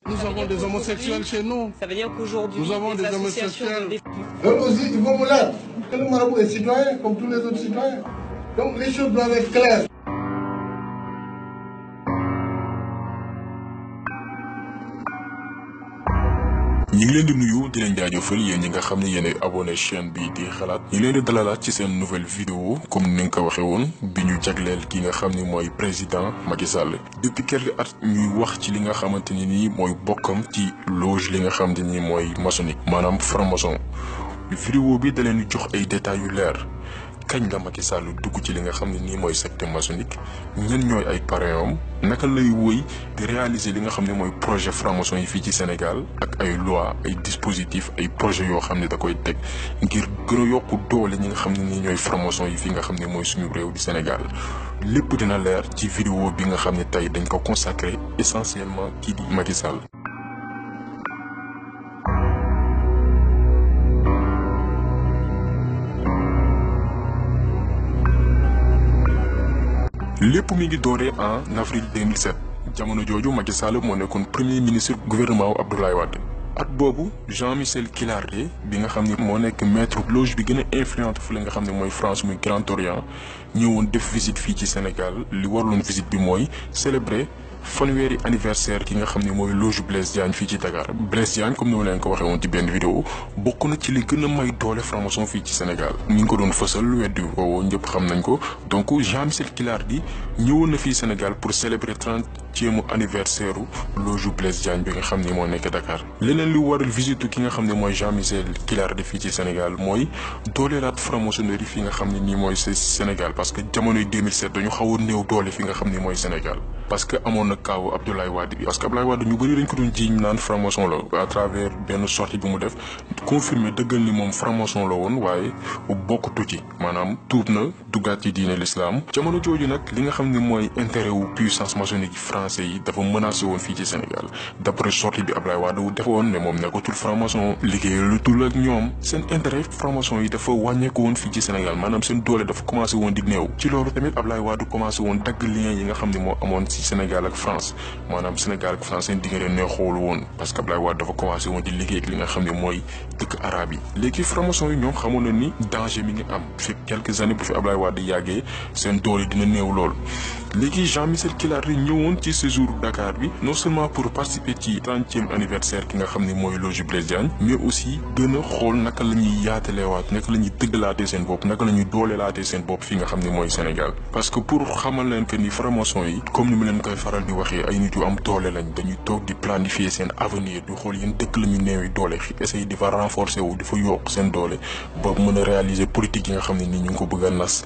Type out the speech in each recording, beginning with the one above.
Nous avons des homosexuels chez nous. Ça veut dire qu'aujourd'hui, nous avons des homosexuels. Donc aussi, il faut là que le marabout est citoyen comme tous les autres citoyens. Donc les choses doivent être claires. ñi ngi leen di nuyu di leen jaajëfal yéen ñi nga xam ne yéen abonné chaîne bi di xalaat ñi leen di dalalaat ci seen nouvelle vidéo comme ni nga ko waxee woon bi ñu jagleel ki nga xam ni mooy président Macky Sall. depuis quelques at ñuy wax ci li nga xamante ni nii mooy bokkam ci loge li nga xam ne ni mooy maçonnique maanaam franc-maçon. vidéo bi da leen di jox ay détails yu leer kañ la Macky Sall dugg ci li nga xam ne nii mooy secte maçonnique ñan ñooy ay parrainam naka lay wëy di réaliser li nga xam ne mooy projet franc-maçon yi fii ci Sénégal ak ay loi ay dispositifs ay projets yoo xam ne da koy teg ngir gën a yokku doole ñi nga xam ne nii ñooy franc-maçon yi fii nga xam ne mooy suñu réew di Sénégal lépp dina leer ci vidéo bi nga xam ne tey dañ ko consacré essentiellement kii di Macky Sall. lépp mi ngi dooree en avril 2007 jamono jooju Macky Sall moo nekkoon premier ministre gouvernement wu Abdoulaye Wade. at boobu Jean-Michel Quilarde bi nga xam ne moo nekk maître loge bi gën a influente fu la nga xam ne mooy France muy Grand Orient ñëwoon def visite fii ci Sénégal li warloon visite bi mooy célébrer fanweeri anniversaire ki nga xam ne mooy loge Blaise Diagne fii ci Dakar. Blaise Diagne comme ni ma leen ko waxee woon ci benn vidéo bokk na ci li gën a may doole franc-maçon fii ci Sénégal mi ngi ko doon fësal weddi ko ñëpp xam nañ ko donc Jean-Michel Quilarde ñëwoon na fii Sénégal pour célébrer 30e anniversaire loge Blaise Diagne bi nga xam ne moo nekk Dakar. leneen lu waral visite ki nga xam ne mooy Jean-Michel Quilarde fii ci Sénégal mooy dooleelaat franc-maçonnerie fii nga xam ne nii mooy Sénégal parce que jamonoy 2007 dañu xaw a néew doole fi nga xam ne mooy Sénégal parce que amoon na kaawu Abdoulaye Wade bi parce que Abdoulaye Wade ñu bëri dañ ko doon jiiñ naan franc-maçon la à travers benn sortie bi mu def confirmer dëggal ni moom franc-maçon la woon waaye bokkatu ci maanaam tuub na duggaat ci diine l'islam jamono jooju nag li nga xam ne mooy intérêt wu puissance maçonnique français yi dafa menacé woon fii ci Sénégal d'après sortie bi Abdoulaye Wade defoon ne moom nekkatul franc-maçon liggéeyalutul ak ñoom seen intérêt franc-maçon yi dafa wàññeeku woon fii ci Sénégal maanaam seen doole dafa commencé woon di néew ci loolu tamit Abdoulaye Wade commencé woon dagg lien yi nga xam ne moo amoon ci Sénégal ak France maanaam Sénégal ak France seen diggante neexoolu woon parce que Abdoulaye Wade dafa commencé woon di liggéey ak li nga xam ne mooy dëkk arabe yi léegi franc-maçon yi ñoom xamoon na ni danger mi ngi am fi quelques années bu fi Abdoulaye Wade yàggee seen doole dina néew lool. léegi Jean-Michel Quilarde ñëwoon ci séjour Dakar bi non seulement pour participer ci 30e anniversaire ki nga xam ne mooy loge Blaise Diagne mais aussi gën a xool naka la ñuy yaataleewaat naka la ñuy dëggalaatee seen bopp naka la ñuy dooleelaatee seen bopp fi nga xam ne mooy Sénégal. parce que pour xamal leen que ni franc-maçon yi comme ni mu leen koy faral di waxee ay nit yu am doole lañ dañuy toog di planifier seen avenir di xool yéen dëkk la ñu néewi doole essayer di fa renforcer wu di fa yokk seen doole ba mën a réaliser politique yi nga xam ne nii ñu ngi ko bëgg a nas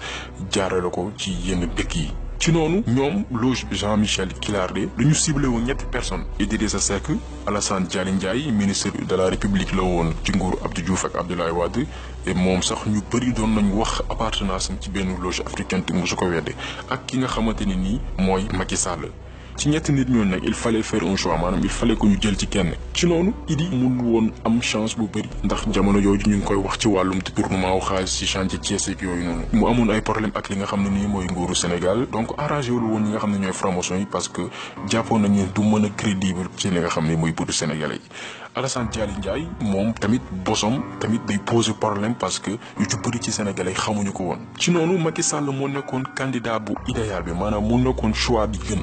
jaarale ko ci yenn dëkk yi. ci noonu ñoom loge Jean-Michel Quilarde dañu ciblé woon ñetti personnes Idrissa Seck Alassane Dialy Ndiaye ministre de la République la woon ci nguuru Abdou Diouf ak Abdoulaye Wade et moom sax ñu bëri doon nañu wax appartenance am ci benn loge africaine te mosu ko wedde ak ki nga xamante ni nii mooy Macky Sall. ci ñetti nit ñooñu nag il fallait faire un choix maanaam il fallait que ñu jël ci kenn ci noonu Idi mun woon am chance bu bëri ndax jamono jooju ñu ngi koy wax ci wàllum détournement wu xaalis ci chantier Thiès ak yooyu noonu mu amoon ay problème ak li nga xam ne nii mooy nguuru Sénégal donc arrangé wul woon ñi nga xam ne ñooy franc-maçon yi parce que jàppoon nañu du mën a crédible ci li nga xam ne mooy buddu sénégalais yi. Alassane Dialy Ndiaye moom tamit bosom tamit day poser problème parce que yu ci bëri ci sénégalais xamuñu ko woon ci noonu Macky Sall moo nekkoon candidat bu idéal bi maanaam mu nekkoon choix bi gën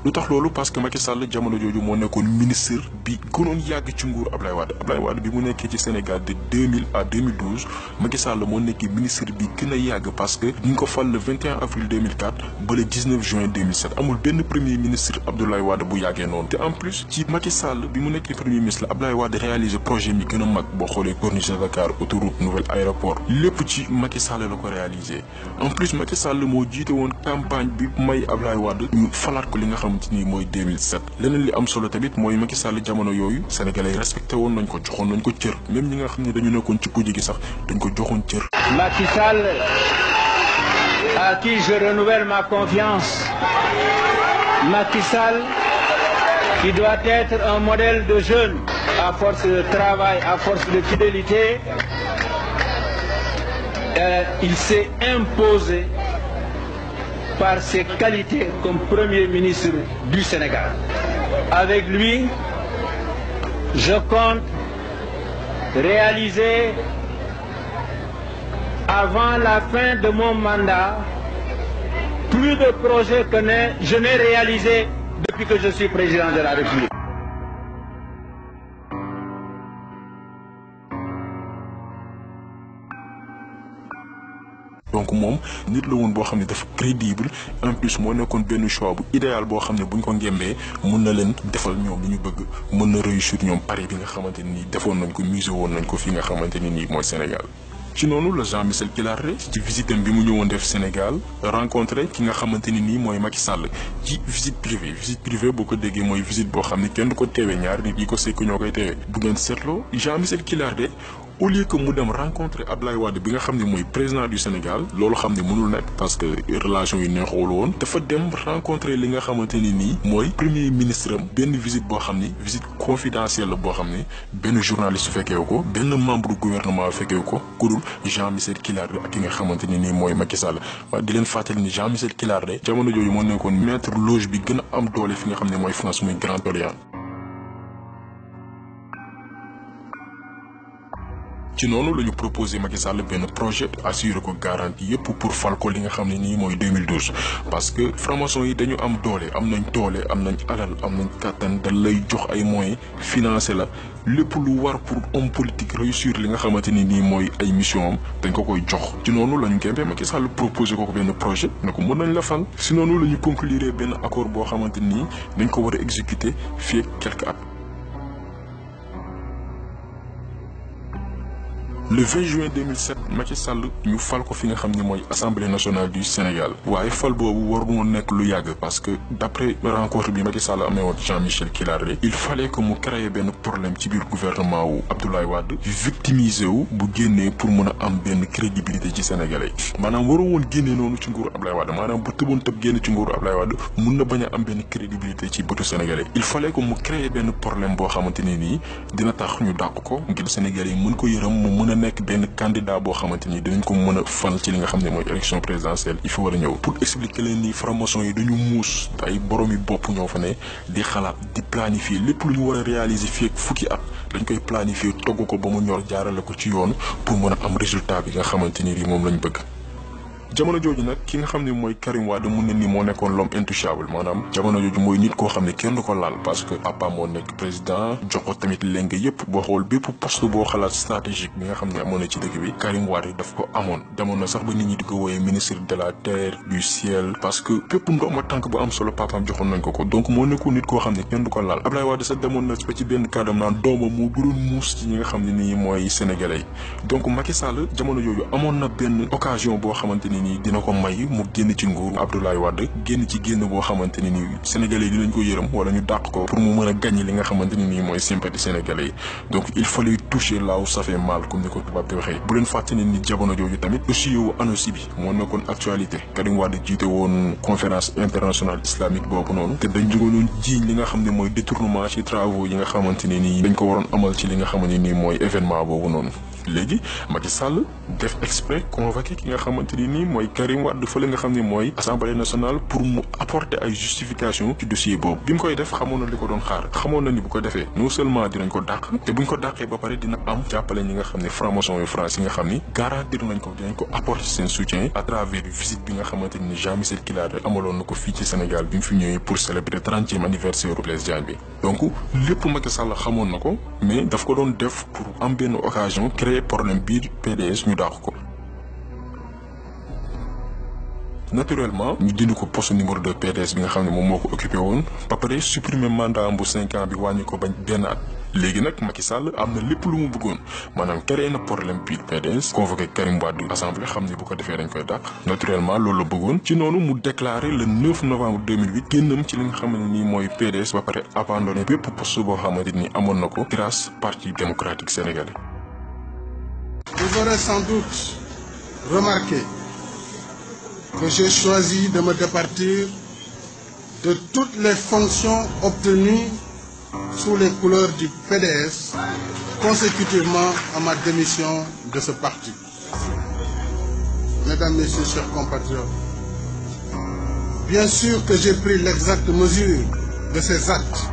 lu tax loolu parce que Macky Sall jamono jooju moo nekkoon ministre bi gënoon yàgg ci nguur Abdoulaye Wade bi mu nekkee ci Sénégal de 2000 à 2012 Macky Sall moo nekkee ministre bi gën a yàgg parce que ñu ngi ko fal le 21 avril 2004 ba le 19 juin 2007 amul benn premier ministre Abdoulaye Wade bu yàggee noonu te en plus ci Macky Sall bi mu nekkee premier ministre Abdoulaye Wade réaliser projet mi gën a mag boo xoolee corniche de Dakar autoroute nouvel aéroport lépp ci Macky Sall la ko réaliser en plus Macky Sall moo jiite woon campagne bi may Abdoulaye Wade ñu falaat ko li nga xamante ni mooy 2007 leneen li am solo tamit mooy Macky Sall jamono yooyu sénégalais respecté woon nañ ko joxoon nañ ko cër même ñi nga xam ne dañu nekkoon ci kujje gi sax dañ ko joxoon cër. Macky Sall à qui je renouvelle ma confiance. Macky Sall qui doit être un modèle de jeune à force de travail, à force de fidélité. Il s'est imposé par ses qualités comme Premier ministre du Sénégal. Avec lui, je compte réaliser avant la fin de mon mandat plus de projets que je n'ai réalisés depuis que je suis président de la République. donc moom nit la woon boo xam ne dafa crédible en plus moo nekkoon benn choix bu idéal boo xam ne buñ ko ngembee mun na leen defal ñoom li ñu bëgg mën na réussir ñoom pari bi nga xamante ni defoon nañ ko musé woon nañ ko fi nga xamante ni nii mooy Sénégal. ci noonu la Jean-Michel Kilaré ci visitam bi mu ñëwoon def Sénégal rencontré ki nga xamante ni nii mooy Macky Sall ci visite privée boo ko déggee mooy visite boo xam ne kenn du ko teewee ñaari nit yi ko sekk ñoo koy teewee bu ngeen seetloo Jean-Michel Kilaré au lieu que mu dem rencontrer Abdoulaye Wade bi nga xam ne mooy président du Sénégal loolu xam ne mënul nekk parce que relation yi neexool woon dafa dem rencontrer li nga xamante ni nii mooy premier ministre am benn visite boo xam ni visite confidentielle la boo xam ne benn journaliste fekkeewu ko benn membre du gouvernement fekkeewu ko ku dul Jean-Michel Kilaré ak ki nga xamante ni nii mooy Macky Sall waaye di leen fàttali ni Jean-Michel Kilaré jamono jooju moo nekkoon maître loge bi gën a am doole fi nga xam ne mooy France muy Grand Orient. ci noonu la ñu proposé Macky Sall benn projet assuré ko garantie yépp pour fal ko li nga xam ne nii mooy 2012 parce que franc-maçon yi dañu am doole am nañ alal am nañ kàttan da lay jox ay moyens financé la lépp lu war pour homme politique réussir li nga xamante ni nii mooy ay mission am dañ ko koy jox ci noonu la ñu kempee Macky Sall proposé ko benn projet ne ko mën nañ la fal si noonu la ñu conclure benn accord boo xamante nii dañ ko war a exécuter fii ak quelques at. Le 20 juin 2007 Macky Sall ñu fal ko fi nga xam ne mooy Assemblée nationale du Sénégal waaye fal boobu waru woon nekk lu yàgg parce que d'après rencontre bi Macky Sall amee woon Jean-Michel Kilaré il fallait que mu créer benn problème ci biir gouvernement wu Abdoulaye Wade victimisé wu bu génnee pour mën a am benn crédibilité ci Sénégalais maanaam waru woon génnee noonu ci nguuru Abdoulaye Wade maanaam bu tëboon tëb génn ci nguuru Abdoulaye Wade mun na bañ a am benn crédibilité ci bëtu Sénégalais il fallait que mu créer benn problème boo xamante ne nii dina tax ñu dàq ko ngir Sénégalais yi mën ko yërëm mu mën a nekk benn candidat boo xamante ni dinañ ko mën a fal ci li nga xam ne mooy élection présidentielle il faut war a ñëw pour expliquer leen ni franc-maçon yi dañu muus ay borom yi bopp ñoo fa ne di xalaat di planifier lépp lu ñu war a réaliser fii ak fukki at dañ koy planifier togg ko ba mu ñor jaarale ko ci yoon pour mën a am résultat bi nga xamante ni moom lañ bëgg. jamono jooju nag ki nga xam ne mooy Karim Wade mun na ni moo nekkoon l'homme intouchable maanaam jamono jooju mooy nit koo xam ne kenn du ko laal parce que papa moo nekk président jox ko tamit léng yépp boo xool bépp poste boo xalaat stratégique bi nga xam ne amoon na ci dëkk bi Karim Wade daf ko amoon demoon na sax ba nit ñi di ko wooyee ministre de la terre du ciel parce que bépp ndooma tànk bu am solo papaam joxoon nañ ko donc moo nekkoon nit koo xam ne kenn du ko laal Abdoulaye Wade sax demoon na ba ci benn kàddam naan doomam moo gënoon muus ci ñi nga xam ne nii mooy sénégalais donc Macky Sall jamono jooju amoon na benn occasion boo xamante ni nii dina ko may mu génn ci nguuru Abdoulaye Wade génn ci génn boo xamante ni nii sénégalais yi dinañ ko yërëm wala ñu dàq ko pour mu mën a gagner li nga xamante ni nii mooy sympathie sénégalais yi donc il fallait toucher là où ça fait mal comme ni ko tubaab di waxee bu leen fàtte ne ni jamono jooju tamit dossier wu ANOCI bi moo nekkoon actualité Karim Wade jiite woon conférence internationale islamique boobu noonu te dañ jógoon jiiñ li nga xam ne mooy détournement ci travaux yi nga xamante ne nii dañ ko waroon amal ci li nga xamante ni mooy événement boobu noonu léegi Macky Sall def exprès convoqué ki nga xamante ni nii mooy Karim Wade fële nga xam ne mooy assemblée nationale pour mu apporter ay justification ci dossier boobu bi mu koy def xamoon na li ko doon xaar xamoon na ni bu ko defee non seulement dinañ ko dàq te buñ ko dàqee ba pare dina am jàppale ñi nga xam ne franc-maçon yu France yi nga xam ni garantir nañ ko dinañ ko apporter seen soutien à travers visite bi nga xamante ni Jean-Michel Kilaré amaloon na ko fii ci Sénégal bi mu fi ñëwee pour célébrer 30e anniversaire u Blaise Diagne bi donc lépp Macky Sall xamoon na ko mais daf ko doon def pour am benn occasion créer problème biir PDS ñu dàq ko naturellement ñu dindi ko poste numéro 2 PDS bi nga xam ne moom moo ko occupé woon ba pare supprimer mandat am bu 5 ans bi wàññi ko bañ benn at léegi nag Macky Sall am na lépp lu mu bëggoon maanaam créé na problème biir PDS convoqué Karim Wade assemblée xam ne bu ko defee dañ koy dàq naturellement loolu la bëggoon ci noonu mu déclaré le 9 novembre 2008 génnam ci li nga xam ne nii mooy PDS ba pare abandonné bépp poste boo xamante ni amoon na ko grâce parti démocratique sénégalais. Vous aurez sans doute remarqué que j'ai choisi de me départir de toutes les fonctions obtenues sous les couleurs du PDS consécutivement à ma démission de ce parti. Mesdames, Messieurs, chers compatriotes, bien sûr que j'ai pris l'exacte mesure de ces actes.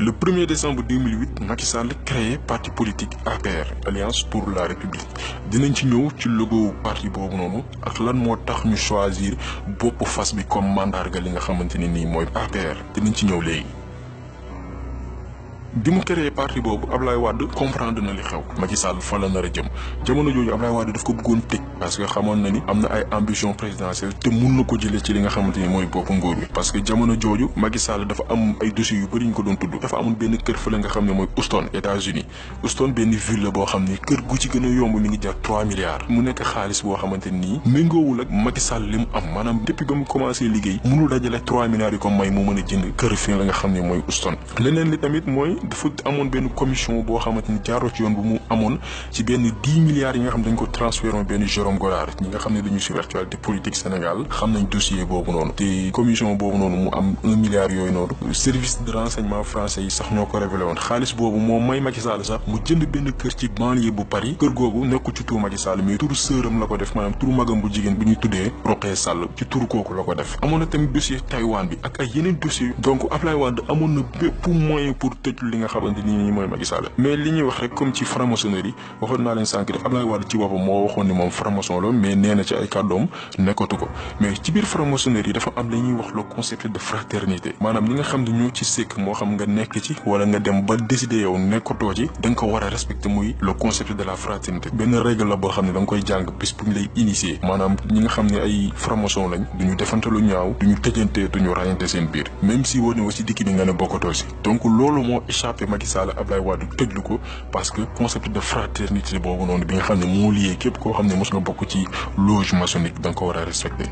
Le 1er décembre 2008 Macky Sall créé parti politique APR Alliance pour la République dinañ ci ñëw ci logo parti boobu noonu ak lan moo tax ñu choisir bopp fas bi comme mandarga li nga xamante ne nii mooy APR dinañ ci ñëw léegi. bi mu créé parti boobu Ablaye Wade comprendre na li xew Macky Sall fa la nar a jëm jamono jooju Ablaye Wade daf ko bëggoon tëj parce que xamoon na ni am na ay ambition présidentielle te mun na ko jëlee ci li nga xamante ni mooy bopp nguur bi parce que jamono jooju Macky Sall dafa am ay dossiers yu bëri ñu ko doon tudd dafa amoon benn kër fële nga xam ne mooy Houston États-Unis Houston benn ville la boo xam ne kër gu ci gën a yomb mi ngi jar 3 milliards mu nekk xaalis boo xamante nii méngoowul ak Macky Sall li mu am maanaam depuis ba mu commencé liggéey mënul dajale 3 milliards yi ko may mu mën a jënd kër fi la nga xam ne mooy Houston leneen li tamit mooy dafa amoon benn commission boo xamante ni jaaroo ci yoon bu mu amoon ci benn 10 milliards yi nga xam dañ ko transféré woon benn Jérôme Goddard ñi nga xam ne dañu suivre actualité politique Sénégal xam nañ dossier boobu noonu te commission boobu noonu mu am 1 milliard yooyu noonu service de renseignement français yi sax ñoo ko révélé woon xaalis boobu moom may Macky Sall sax mu jënd benn kër ci banlieue bu Paris kër googu nekkul ci turu Macky Sall mais turu sëram la ko def maanaam turu magam bu jigéen bu ñuy tuddee Rokhaya Sall ci turu kooku la ko def amoon na tamit dossier Taïwan bi ak ay yeneen dossiers donc Ablaye Wade amoon na bépp moyen pour tëj li nga xamante ni mooy Macky Sall mais li ñuy wax rek comme ci franc-maçonnerie waxoon naa leen sànq def Ablaye Wade ci boppam moo waxoon ni moom franc-maçon la mais nee na ci ay kàddoom nekkatu ko mais ci biir franc-maçonnerie dafa am la ñuy wax le concept de fraternité maanaam ñi nga xam ne ñoo ci sëkk moo xam nga nekk ci wala nga dem ba décider yow nekkatoo ci da nga ko war a respecter muy le concept de la fraternité benn règle la boo xam ne da nga koy jàng bis bu ñu lay initier maanaam ñi nga xam ne ay franc-maçon lañ duñu defante lu ñaaw duñu tëjante duñu rayante seen biir même si woo ne aussi dikki bi nga ne bokkatoo si donc loolu moo échappé Macky Sall Ablaye Wade tëjlu ko parce que concept de fraternité boobu noonu bi nga xam ne moo lié képp koo xam ne mos nga bokk ci loge maçonnique da nga ko war a respecté.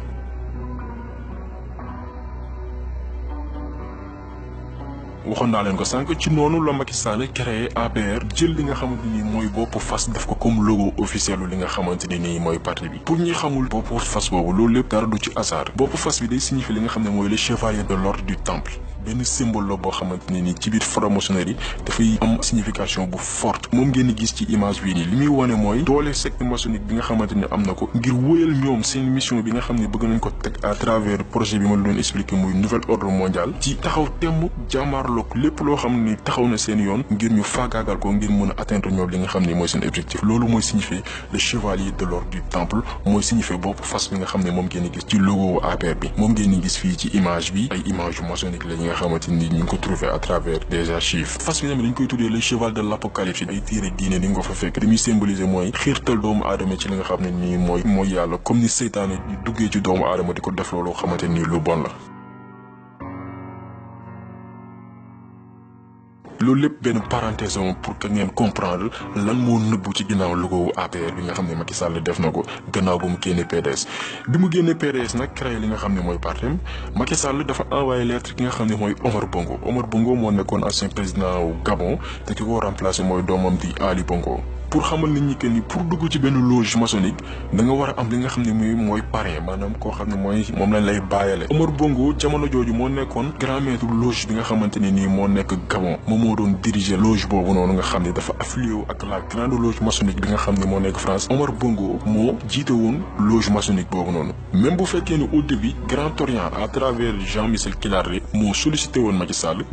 waxoon naa leen ko sànq ci noonu la Macky Sall créé APR jël li nga xamante ni mooy bopp fas def ko comme logo officiel li nga xamante ni nii mooy parti bi pour ñi xamul bopp fas boobu loolu lépp dara du ci hasard bopp fas bi day signifier li nga xam ne mooy le chevalier de l'ordre du temple benn symbole la boo xamante ne nii ci biir franc-maçonnerie dafay am signification bu forte moom ngeen gis ci image bii nii li muy wane mooy doole secte maçonnique bi nga xamante ne am na ko ngir wóyal ñoom seen mission bi nga xam ne bëgg nañ ko teg à travers projet bi ma la doon expliquer muy nouvel ordre mondial ci taxaw temm jàmmaarloog lépp loo xam ni taxaw na seen yoon ngir ñu faagaagal ko ngir mën a atteindre ñoom li nga xam ne mooy seen objectif loolu mooy signifier le chevalier de l'ordre du temple mooy signifier bopp fas bi nga xam ne moom ngeen gis ci logo APR bi moom ngeen gis fii ci image bi ay image maçonnique la nga xamante ni ñu ngi ko trouvé à travers des archives fas bi tamit dañ koy tuddee le cheval de l'apocalypse ay téere diine ni nga ko fa fekk li muy symboliser mooy xiirtal doomu aadama ci li nga xam ne nii mooy yàlla comme ni seytaane di duggee ci doomu aadama di ko def loolu xamante ni lu bon la. loolu lépp benn parenthèse pour que ngeen comprendre lan moo nëbbu ci ginnaaw logo APR bi nga xam ne Macky Sall def na ko gannaaw ba mu génnee PDS bi mu génnee PDS nag créé li nga xam ne mooy partem Macky Sall dafa envoyé lettre ki nga xam ne mooy Omar Bongo moo nekkoon ancien président wu Gabon te ki ko remplacé mooy doomam di Ali Bongo pour xamal nit ñi que ni pour dugg ci benn loge maçonnique da nga war a am li nga xam ne mooy parrain maanaam koo xam ne mooy moom lañ lay bàyyale Omar Bongo jamono jooju moo nekkoon grand maître loge bi nga xamante ne nii moo nekk Gabon moom moo doon diriger loge boobu noonu nga xam ne dafa affilié wu ak la grande loge maçonnique bi nga xam ne moo nekk France Omar Bongo moo jiite woon loge maçonnique boobu noonu même bu fekkee ne au début Grand Orient à travers Jean-Michel Kilaré moo sollicité woon Macky Sall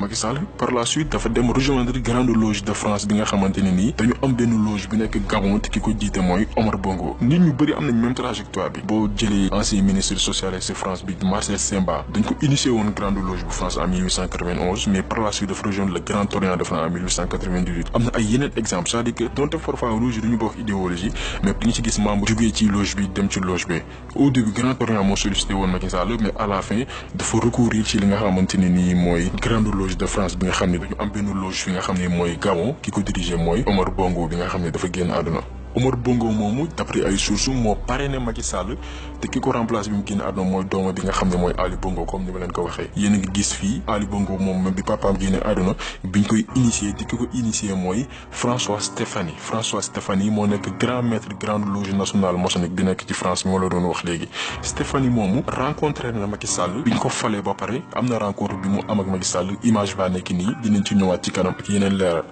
par la suite dafa dem rejoindre grande loge de France bi nga xamante ne nii dañu am benn loge bi nekk Gabon te ki ko jiite mooy Omar Bongo nit ñu bëri am nañ même trajectoire bi boo jëlee ancien ministre socialiste France bi Marcel Semba dañ ko initié woon grande loge bu France en 1891 mais par la suite dafa rejoindre le Grand Orient de France en 1898 am na ay yeneen exemple c'est-à-dire que donte parfois loge duñu bokk idéologie mais di nga ci gis membre jógee ci loge bi dem ci loge bi au début Grand Orient moo sollicité woon Macky Sall mais à la fin dafa recourir ci li nga xamante ne nii mooy grande loge de France bi nga xam ne dañu am benn loge fi nga xam ne mooy Gabon ki ko dirigé mooy Omar Bongo bi nga xam ne dafa génn àdduna Omar Bongo moomu d'après ay sources moo parrainé Macky Sall te ki ko remplacé bi mu génn àdduna mooy dooma bi nga xam ne mooy Ali Bongo comme ni ma leen ko waxee yéen a ngi gis fii Ali Bongo moom même bi papaam génne àdduna biñ koy initié te ki ko initié mooy François Stéphanie moo nekk grand maître grande loge nationale maçonnique bi nekk ci France bi ma la doon wax léegi Stéphanie moomu rencontré na Macky Sall biñ ko falee ba pare am na rencontre bi mu am ak Macky Sall image baa nekk nii dinañ ci ñëwaat ci kanam ak yeneen leeral.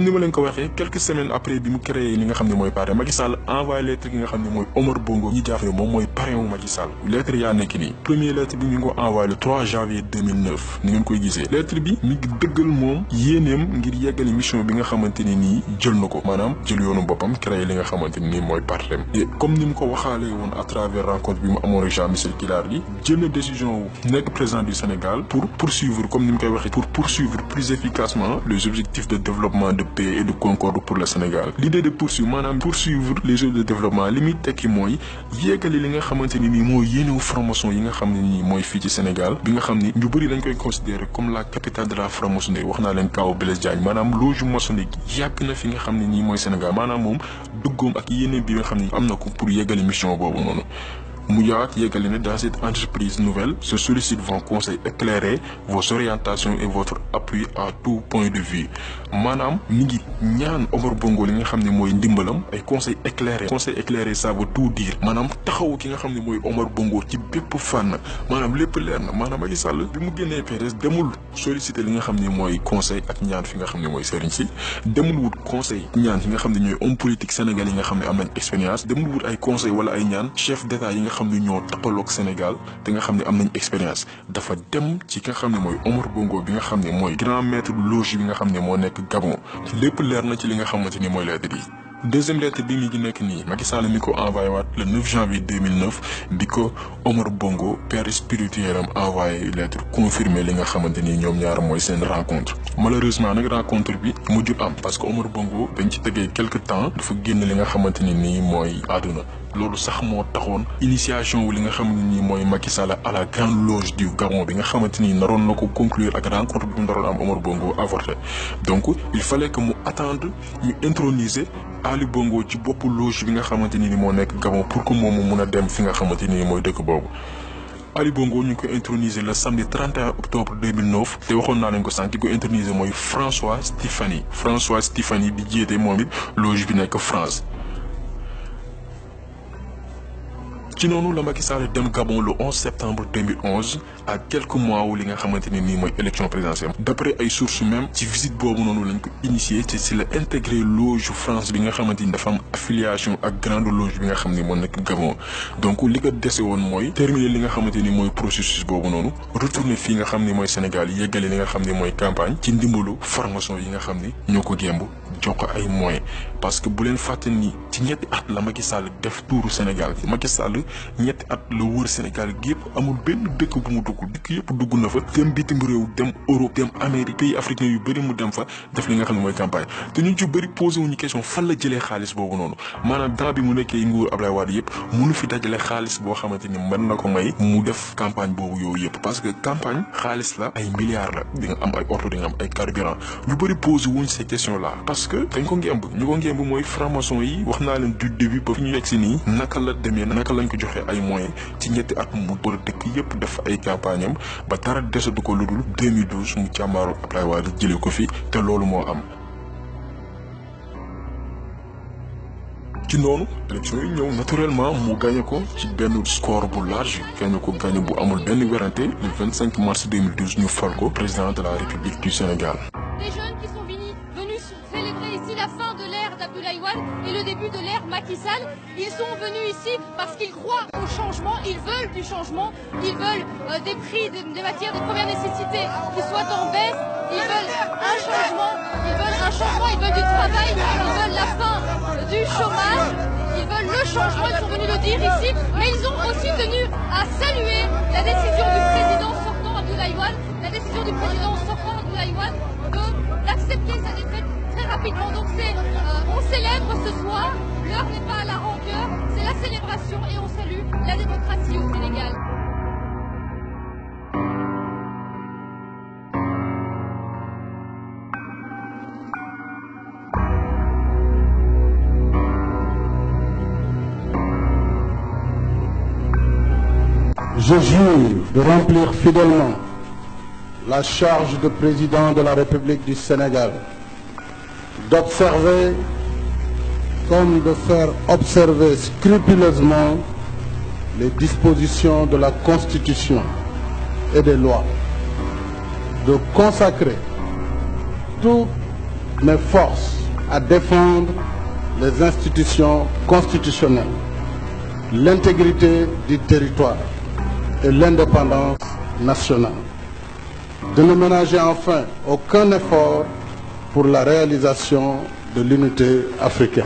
comme ni ma leen ko waxee quelques semaines après bi mu créé li nga xam ne mooy parrain Macky Sall envoyé lettre gi nga xam ne mooy Omar Bongo ñi jàpp ne moom mooy parrain wu Macky Sall lettre yaa nekk nii première lettre bi mi ngi ko envoyé le 3 janvier 2009 ni ngeen koy gisee lettre bi mi ngi dëggal moom yéeneem ngir yeggali mission bi nga xamante ni nii jël na ko maanaam jël yoonu boppam créé li nga xamante ni nii mooy parrain et comme ni mu ko waxaalee woon à travers rencontre bi mu amoon ak Jean-Michel Kilari jël na décision wu nekk président du Sénégal pour poursuivre comme ni mu koy waxee pour poursuivre plus efficacement les objectifs de développement de paix et de concorde pour le Sénégal l'idée de poursuivre maanaam poursuivre les objectifs de développement li muy tekki mooy yeggali li nga xamante ni nii mooy yéenewu franc-maçon yi nga xam ne nii mooy fii ci Sénégal bi nga xam ni ñu bëri dañ koy considérer comme la capitale de la franc-maçonnerie wax naa leen kaw Blaise Diagne maanaam loge maçonnique yàgg na fi nga xam ne nii mooy Sénégal maanaam moom duggoom ak yéene bi nga xam ne am na ko pour yeggali mission boobu noonu mu yaat yeggali ne dans cette entreprise nouvelle se sollicite vos conseils éclairés vos orientations et votre appui à tout point de vue maanaam mi ngi ñaan Omar Bongo li nga xam ne mooy ndimbalam ay conseils éclairés ça veut tout dire maanaam taxawu ki nga xam ne mooy Omar Bongo ci bépp fànn maanaam lépp leer na maanaam Macky Sall bi mu génnee PDS demul solliciter li nga xam ne mooy conseil ak ñaan fi nga xam ne mooy sëriñ si demul wut conseil ñaan fi nga xam ne ñooy homme politique sénégal yi nga xam ne am nañ expérience demul wut ay conseil wala ay ñaan chef d'état yi nga xam ne ñoo tappaloog Sénégal te nga xam ne am nañ expérience dafa dem ci ki nga xam ne mooy Omar Bongo bi nga xam ne mooy grand maître loge bi nga xam ne moo nekk Gabon lépp leer na ci li nga xamante ni mooy lettre yi deuxième lettre bi mi ngi nekk nii Macky Sall mi ko envoyé waat le 9 janvier 2009 bi ko Omar Bongo père spirituel am envoyé lettre confirmé li nga xamante ni ñoom ñaar mooy seen rencontre malheureusement nag rencontre bi mujjul am parce que Omar Bongo dañ ci tegee quelque temps dafa génn li nga xamante ni nii mooy àdduna loolu sax moo taxoon initiation wu li nga xam ne nii mooy Macky Sall à la grande loge du Gabon bi nga xamante ni naroon na ko conclure ak rencontre bi mu naroon am Omar Bongo avorté donc il fallait que mu attendre ñu introniser Ali Bongo ci boppu loge bi nga xamante ni moo nekk Gabon pour que moom mu mun a dem fi nga xamante ni mooy dëkk boobu. Ali Bongo ñu ngi ko introniser le samedi 31 octobre 2009 te waxoon naa leen ko sànq ki ko introniser mooy François Stéphanie di jiite moom it loge bi nekk France. ci noonu la Macky Sall dem Gabon le 11 septembre 2011 à quelques mois wu li nga xamante ne nii mooy élection présidentielle d'après ay sources même ci visite boobu noonu lañ ko initié te si la intégré loge France bi nga xamante ni dafa am affiliation ak grande loge bi nga xam ne moo nekk Gabon donc li ko dese woon mooy terminer li nga xamante ni mooy processus boobu noonu retourner fii nga xam ne mooy Sénégal yeggale li nga xam ne mooy campagne ci ndimbalu formation yi nga xam ni ñoo ko gémb jox ko ay moyens parce que bu leen fàtte ni ci ñetti at la Macky Sall def tuuru Sénégal Macky Sall ñetti at la wër Sénégal gi yëpp amul benn dëkk bu mu dugg dëkk yëpp dugg na fa dem bitim réew dem Europe dem Amérique pays africains yu bëri mu dem fa def li nga xam ne mooy campagne te ñu ci bëri posé wuñu question fan la jëlee xaalis boobu noonu maanaam temps bi mu nekkee nguur Abdoulaye Wade yëpp mënu fi dajale xaalis boo xamante ni mën na ko may mu def campagne boobu yooyu yëpp parce que campagne xaalis la ay milliards la di nga am ay oto di nga am ay carburant ñu bëri posé wuñ ces questions là parce que dañ ko ngemb ñu ko ngemb mooy franc-maçon yi wax naa leen du début ba fi ñu yegg si nii naka la demee naka lañ ko joxee ay moyens ci ñetti at mu bëri dëkk yëpp def ay campagne am ba dara desatu ko lu dul 2012 mu càmmaaru Abdoulaye Wade jëlee ko fi te loolu moo am. ci noonu élection yi ñëw naturellement mu gagné ko ci benn score bu large gagné bu amul benn werante le 25 mars 2012 ñu fal ko président de la République du Sénégal. Des jeunes qui sont venus célébrer ici la fin de l'ère d'Abdoulaye Wade et le début de l'ère Macky Sall. Ils sont venus ici parce qu'ils croient au changement, ils veulent du changement, ils veulent des prix des matières de première nécessité qui soient en baisse, ils veulent un changement, ils veulent du travail, ils veulent la fin du chômage, ils veulent le changement, ils sont venus le dire ici, mais ils ont aussi tenu à saluer la décision du président sortant Abdoulaye Wade, d'accepter sa défaite très rapidement. Donc on célèbre ce soir, l'heure n'est pas à la rancœur, c'est la célébration et on salue la démocratie au Sénégal. Je jure de remplir fidèlement la charge de président de la République du Sénégal, d'observer comme de faire observer scrupuleusement les dispositions de la Constitution et des lois, de consacrer toute mes forces à défendre les institutions constitutionnelles, l'intégrité du territoire et l'indépendance nationale. De ne ménager enfin aucun effort pour la réalisation de l'unité africaine.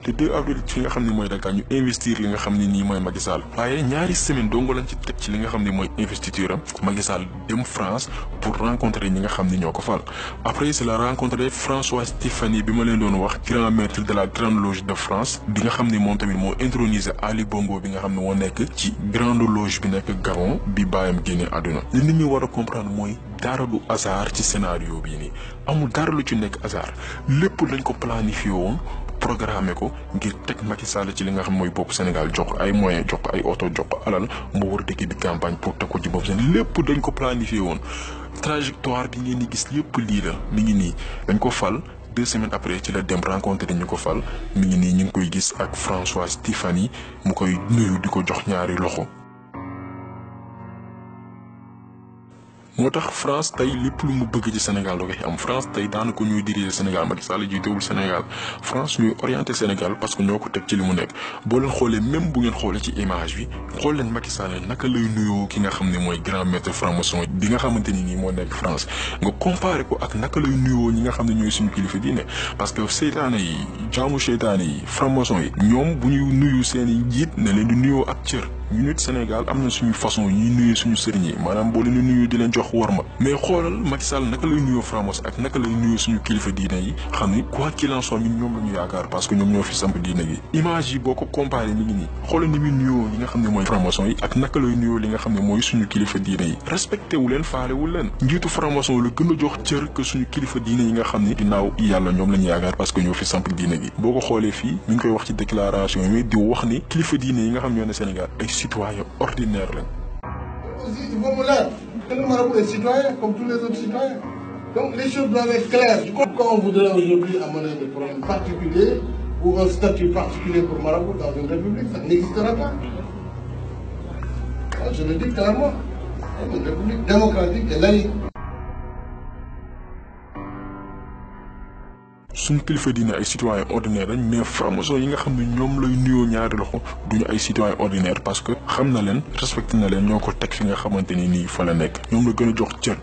Le 2 avril fi nga xam ne mooy Dakar ñu investir li nga xam ne nii mooy Macky Sall waaye ñaari semaine dong lañ ci teg ci li nga xam ne mooy investiture am Macky Sall dem France pour rencontrer ñi nga xam ne ñoo ko fal. Après c'est la rencontré François Stéphanie bi ma leen doon wax grand maître de la grande loge de France bi nga xam ne moom tamit moo intronisé Ali Bongo bi nga xam ne moo nekk ci grande loge bi nekk Gabon bi bàyyam génne àdduna. li nit ñi war a comprendre mooy dara du hasard ci scénario bii nii amul dara lu ci nekk hasard lépp lañ ko planifié woon. Programmé ko ngir teg Macky Sall ci li nga xam mooy bopp Sénégal jox ko ay moyens jox ko ay oto jox ko alal mu war dëkk bi campagne pour teg ko ci bopp Sénégal lépp dañ ko planifié woon trajectoire bi ngeen di gis lépp lii la mi ngi nii dañ ko fal 2 semaines après ci la dem rencontré ñu ko fal mi ngi nii ñu ngi koy gis ak François Stéphanie mu koy nuyu di ko jox ñaari loxo. moo tax France tey lépp lu mu bëgg ci Sénégal da koy am France tey daanaka ñuy diriger Sénégal Macky Sall jiitewul Sénégal France ñuy orienté Sénégal parce que ñoo ko teg ci li mu nekk boo leen xoolee même bu ngeen xoolee ci image bi xool leen Macky Sall naka lay nuyoo ki nga xam ne mooy grand maître franc-maçon bi nga xamante ni nii moo nekk France nga comparé ko ak naka lay nuyoo ñi nga xam ne ñooy suñu kilifa diine parce que seytaane yi jaamu seytaane yi franc-maçon yi ñoom bu ñuy nuyu seen i njiit ne leen di nuyoo ak cër. ñu nit Sénégal am na suñu façon ñuy nuyu suñu sëriñ yi maanaam boo leen di nuyu di leen jox worma mais xoolal Macky Sall naka lay nuyoo franc-maçon ak naka lay nuyoo suñu kilifa diine yi xam ni quoi qu'il en soit ñun ñoom la ñu yaakaar parce que ñoom ñoo fi samp diine gi image yi boo ko comparé mi ngi nii xoolal ni muy nuyoo li nga xam ne mooy franc-maçon yi ak naka lay nuyoo li nga xam ne mooy suñu kilifa diine yi respecté wu leen faale wu leen njiitu franc-maçon la gën a jox cër que suñu kilifa diine yi nga xam ne ginnaaw yàlla ñoom la ñu yaakaar parce que ñoo fi samp diine gi boo ko xoolee fii mi ngi koy wax ci déclaration yi di wax ni kilifa diine yi nga xam ñoo ne Sénégal ay citoyen ordinaire là. Il faut me l'être. Que le marabout est citoyen comme tous les autres citoyens. Donc les choses doivent être claires. Pourquoi on voudrait aujourd'hui amener des problèmes particuliers ou un statut particulier pour marabout dans une république? Ça n'existera pas. Je le dis clairement. Une république démocratique et laïque. suñu kilifa diine ay citoyen ordinaire lañ mais franc-maçon yi nga xam ne ñoom lay nuyoo ñaari loxo duñu ay citoyen ordinaire parce que xam na leen respecté na leen ñoo ko teg fi nga xamante ni nii fa la nekk ñoom la gën a jox cër.